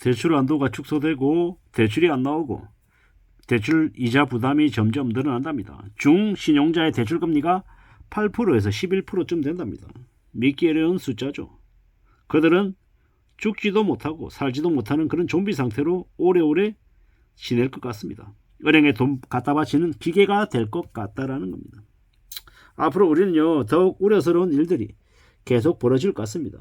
대출 한도가 축소되고 대출이 안 나오고 대출 이자 부담이 점점 늘어난답니다. 중신용자의 대출 금리가 8%에서 11%쯤 된답니다. 믿기 어려운 숫자죠. 그들은 죽지도 못하고 살지도 못하는 그런 좀비 상태로 오래오래 지낼 것 같습니다. 은행에 돈 갖다 바치는 기계가 될 것 같다라는 겁니다. 앞으로 우리는요, 더욱 우려스러운 일들이 계속 벌어질 것 같습니다.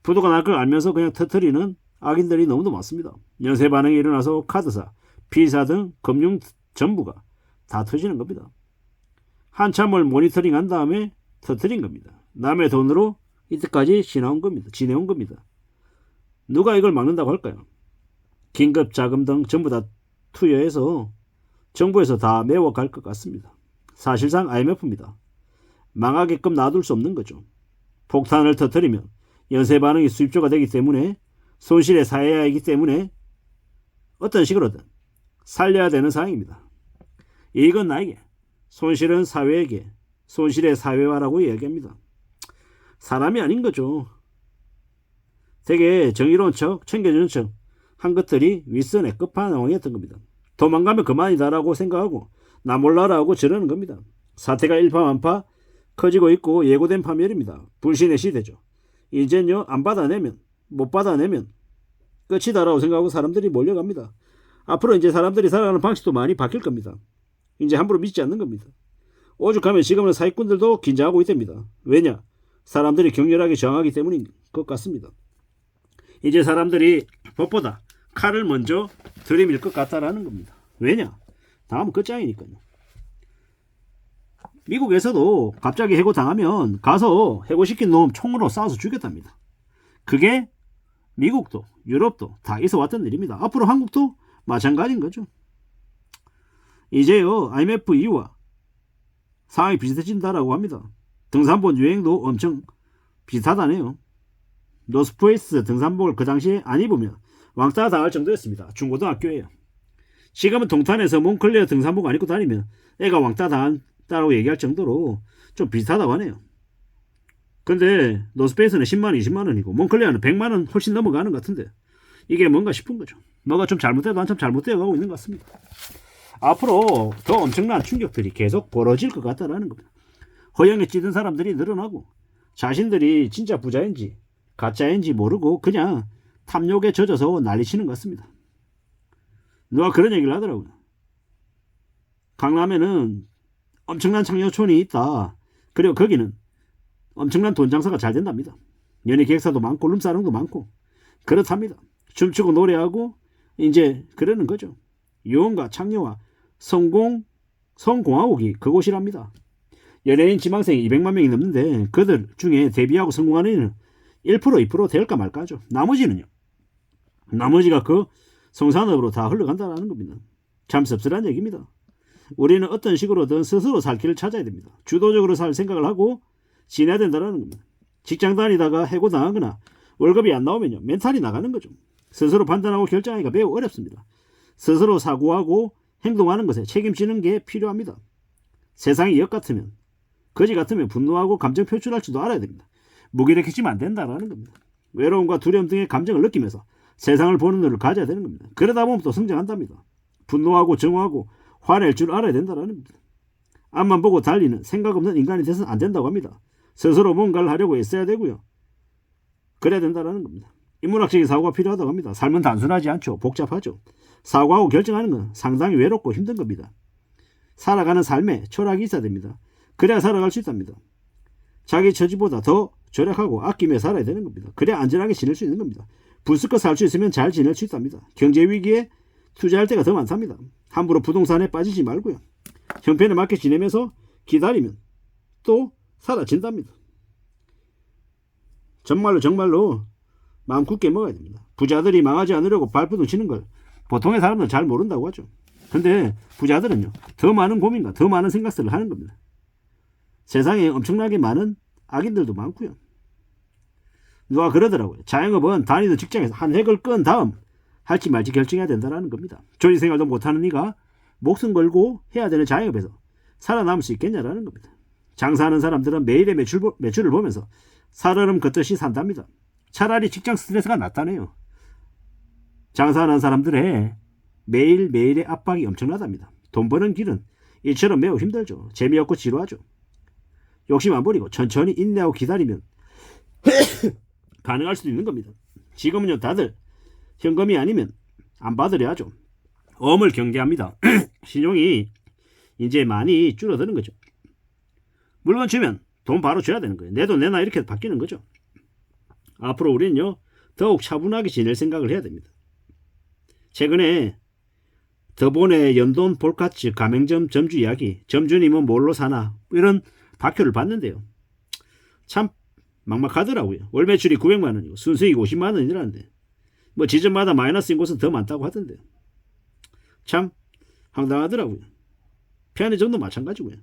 부도가 날 걸 알면서 그냥 터뜨리는 악인들이 너무도 많습니다. 연쇄 반응이 일어나서 카드사, 비사 등 금융 전부가 다 터지는 겁니다. 한참을 모니터링한 다음에 터뜨린 겁니다. 남의 돈으로 이때까지 지내온 겁니다. 누가 이걸 막는다고 할까요? 긴급 자금 등 전부 다 투여해서 정부에서 다 메워갈 것 같습니다. 사실상 IMF입니다. 망하게끔 놔둘 수 없는 거죠. 폭탄을 터뜨리면 연쇄 반응이 수입조가 되기 때문에 손실에 사해야 하기 때문에 어떤 식으로든 살려야 되는 상황입니다. 이익은 나에게, 손실은 사회에게, 손실의 사회화라고 이야기합니다. 사람이 아닌 거죠. 되게 정의로운 척, 챙겨주는 척 한 것들이 윗선의 끝판왕이었던 겁니다. 도망가면 그만이다라고 생각하고 나 몰라라고 저러는 겁니다. 사태가 일파만파 커지고 있고 예고된 파멸입니다. 불신의 시대죠. 이젠요, 안 받아내면, 못 받아내면 끝이다라고 생각하고 사람들이 몰려갑니다. 앞으로 이제 사람들이 살아가는 방식도 많이 바뀔 겁니다. 이제 함부로 믿지 않는 겁니다. 오죽하면 지금은 사기꾼들도 긴장하고 있답니다. 왜냐? 사람들이 격렬하게 저항하기 때문인 것 같습니다. 이제 사람들이 법보다 칼을 먼저 들이밀 것 같다라는 겁니다. 왜냐? 다음은 끝장이니까요. 미국에서도 갑자기 해고당하면 가서 해고시킨 놈 총으로 쏴서 죽였답니다. 그게 미국도 유럽도 다 있어왔던 일입니다. 앞으로 한국도 마찬가지인 거죠. 이제요, IMF 이후와 상황이 비슷해진다라고 합니다. 등산복 유행도 엄청 비슷하다네요. 노스페이스 등산복을 그 당시에 안 입으면 왕따 당할 정도였습니다. 중고등학교에요. 지금은 동탄에서 몽클레어 등산복 안 입고 다니면 애가 왕따 당한다고 얘기할 정도로 좀 비슷하다고 하네요. 근데 노스페이스는 10만원, 20만원이고 몽클레어는 100만원 훨씬 넘어가는 것 같은데 이게 뭔가 싶은 거죠. 뭐가 좀 잘못돼도 한참 잘못되어 가고 있는 것 같습니다. 앞으로 더 엄청난 충격들이 계속 벌어질 것 같다는 겁니다. 허영에 찌든 사람들이 늘어나고 자신들이 진짜 부자인지 가짜인지 모르고 그냥 탐욕에 젖어서 난리치는 것 같습니다. 누가 그런 얘기를 하더라고요. 강남에는 엄청난 창녀촌이 있다. 그리고 거기는 엄청난 돈 장사가 잘 된답니다. 연예 기획사도 많고 룸사롱도 많고 그렇답니다. 춤추고 노래하고 이제 그러는 거죠. 유흥과 창녀와 성공화국이 그곳이랍니다. 연예인 지망생이 200만 명이 넘는데 그들 중에 데뷔하고 성공하는 이는 1%, 2% 될까 말까 하죠. 나머지가 그 성산업으로 다 흘러간다는 겁니다. 참 씁쓸한 얘기입니다. 우리는 어떤 식으로든 스스로 살 길을 찾아야 됩니다. 주도적으로 살 생각을 하고 지내야 된다는 겁니다. 직장 다니다가 해고당하거나 월급이 안 나오면요, 멘탈이 나가는 거죠. 스스로 판단하고 결정하기가 매우 어렵습니다. 스스로 사고하고 행동하는 것에 책임지는 게 필요합니다. 세상이 역 같으면, 거지 같으면 분노하고 감정 표출할 줄도 알아야 됩니다. 무기력해지면 안 된다는 겁니다. 외로움과 두려움 등의 감정을 느끼면서 세상을 보는 눈을 가져야 되는 겁니다. 그러다 보면 또 성장한답니다. 분노하고 정오하고 화낼 줄 알아야 된다는 겁니다. 앞만 보고 달리는 생각 없는 인간이 돼서는 안 된다고 합니다. 스스로 뭔가를 하려고 애써야 되고요. 그래야 된다는 겁니다. 인문학적인 사고가 필요하다고 합니다. 삶은 단순하지 않죠. 복잡하죠. 사고하고 결정하는 건 상당히 외롭고 힘든 겁니다. 살아가는 삶에 철학이 있어야 됩니다. 그래야 살아갈 수 있답니다. 자기 처지보다 더 절약하고 아끼며 살아야 되는 겁니다. 그래야 안전하게 지낼 수 있는 겁니다. 불쑥껏 살 수 있으면 잘 지낼 수 있답니다. 경제 위기에 투자할 때가 더 많답니다. 함부로 부동산에 빠지지 말고요. 형편에 맞게 지내면서 기다리면 또 사라진답니다. 정말로 마음 굳게 먹어야 됩니다. 부자들이 망하지 않으려고 발버둥 치는 걸 보통의 사람들은 잘 모른다고 하죠. 근데 부자들은요, 더 많은 고민과 더 많은 생각들을 하는 겁니다. 세상에 엄청나게 많은 악인들도 많고요. 누가 그러더라고요. 자영업은 다니던 직장에서 한 획을 끈 다음 할지 말지 결정해야 된다는 겁니다. 조리생활도 못하는 네가 목숨 걸고 해야 되는 자영업에서 살아남을 수 있겠냐라는 겁니다. 장사하는 사람들은 매일의 매출을 보면서 살얼음 걷듯이 산답니다. 차라리 직장 스트레스가 낫다네요. 장사하는 사람들의 매일매일의 압박이 엄청나답니다. 돈 버는 길은 이처럼 매우 힘들죠. 재미없고 지루하죠. 욕심 안 부리고 천천히 인내하고 기다리면 가능할 수도 있는 겁니다. 지금은요 다들 현금이 아니면 안 받으려 하죠. 엄을 경계합니다. 신용이 이제 많이 줄어드는 거죠. 물건 주면 돈 바로 줘야 되는 거예요. 내 돈 내놔 이렇게 바뀌는 거죠. 앞으로 우리는요 더욱 차분하게 지낼 생각을 해야 됩니다. 최근에 더본의 연돈 볼카츠 가맹점 점주 이야기, 점주님은 뭘로 사나 이런 다큐를 봤는데요. 참 막막하더라고요. 월 매출이 900만 원이고 순수익이 50만 원이라는데 뭐 지점마다 마이너스인 곳은 더 많다고 하던데요. 참 황당하더라고요. 편의점도 마찬가지고요.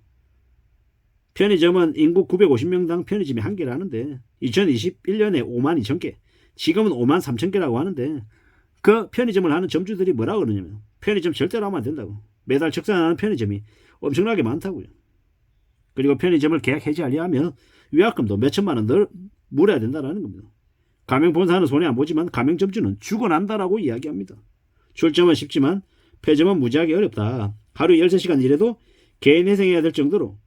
편의점은 인구 950명당 편의점이 한 개라는데 2021년에 5만 2천 개, 지금은 5만 3천 개라고 하는데 그 편의점을 하는 점주들이 뭐라고 그러냐면 편의점 절대로 하면 안 된다고. 매달 적산하는 편의점이 엄청나게 많다고요. 그리고 편의점을 계약 해지하려면 위약금도 몇 천만 원 더 물어야 된다는 겁니다. 가맹 본사는 손해 안 보지만 가맹점주는 죽어난다라고 이야기합니다. 출점은 쉽지만 폐점은 무지하게 어렵다. 하루 13시간 일해도 개인 회생해야 될 정도로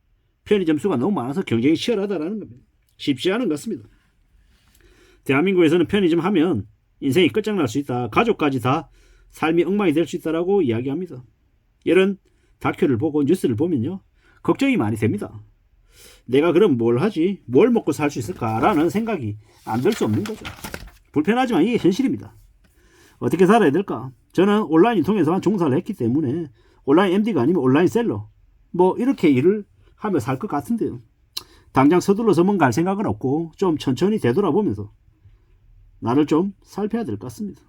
편의점 수가 너무 많아서 경쟁이 치열하다라는 겁니다. 쉽지 않은 것 같습니다. 대한민국에서는 편의점 하면 인생이 끝장날 수 있다. 가족까지 다 삶이 엉망이 될 수 있다라고 이야기합니다. 이런 다큐를 보고 뉴스를 보면요. 걱정이 많이 됩니다. 내가 그럼 뭘 하지? 뭘 먹고 살 수 있을까라는 생각이 안 들 수 없는 거죠. 불편하지만 이게 현실입니다. 어떻게 살아야 될까? 저는 온라인을 통해서만 종사를 했기 때문에 온라인 MD가 아니면 온라인 셀러 뭐 이렇게 일을 하며 살 것 같은데요. 당장 서둘러서 뭔가 할 생각은 없고 좀 천천히 되돌아보면서 나를 좀 살펴야 될 것 같습니다.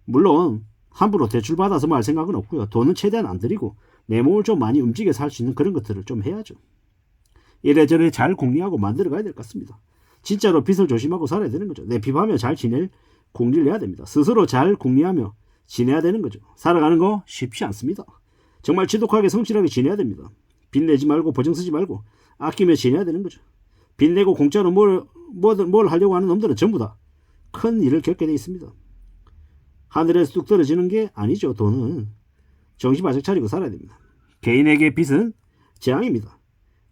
물론 함부로 대출받아서 뭐 할 생각은 없고요. 돈은 최대한 안 들이고 내 몸을 좀 많이 움직여 살 수 있는 그런 것들을 좀 해야죠. 이래저래 잘 궁리하고 만들어 가야 될 것 같습니다. 진짜로 빚을 조심하고 살아야 되는 거죠. 내 빚하며 잘 지낼 궁리를 해야 됩니다. 스스로 잘 궁리하며 지내야 되는 거죠. 살아가는 거 쉽지 않습니다. 정말 지독하게 성실하게 지내야 됩니다. 빚내지 말고 보증 쓰지 말고 아끼며 지내야 되는 거죠. 빚내고 공짜로 뭘 하려고 하는 놈들은 전부 다 큰 일을 겪게 돼 있습니다. 하늘에서 뚝 떨어지는 게 아니죠. 돈은 정신 바짝 차리고 살아야 됩니다. 개인에게 빚은 재앙입니다.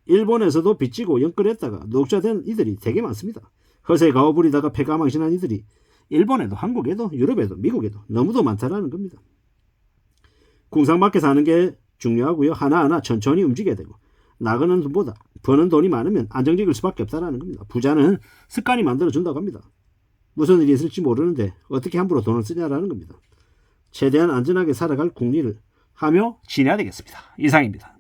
일본에서도 빚지고 연끌했다가 녹자 된 이들이 되게 많습니다. 허세 가오 부리다가 패가망신한 이들이 일본에도 한국에도 유럽에도 미국에도 너무도 많다라는 겁니다. 궁상맞게 사는 게 중요하고요. 하나하나 천천히 움직여야 되고 나가는 돈보다 버는 돈이 많으면 안정적일 수밖에 없다라는 겁니다. 부자는 습관이 만들어준다고 합니다. 무슨 일이 있을지 모르는데 어떻게 함부로 돈을 쓰냐라는 겁니다. 최대한 안전하게 살아갈 궁리를 하며 지내야 되겠습니다. 이상입니다.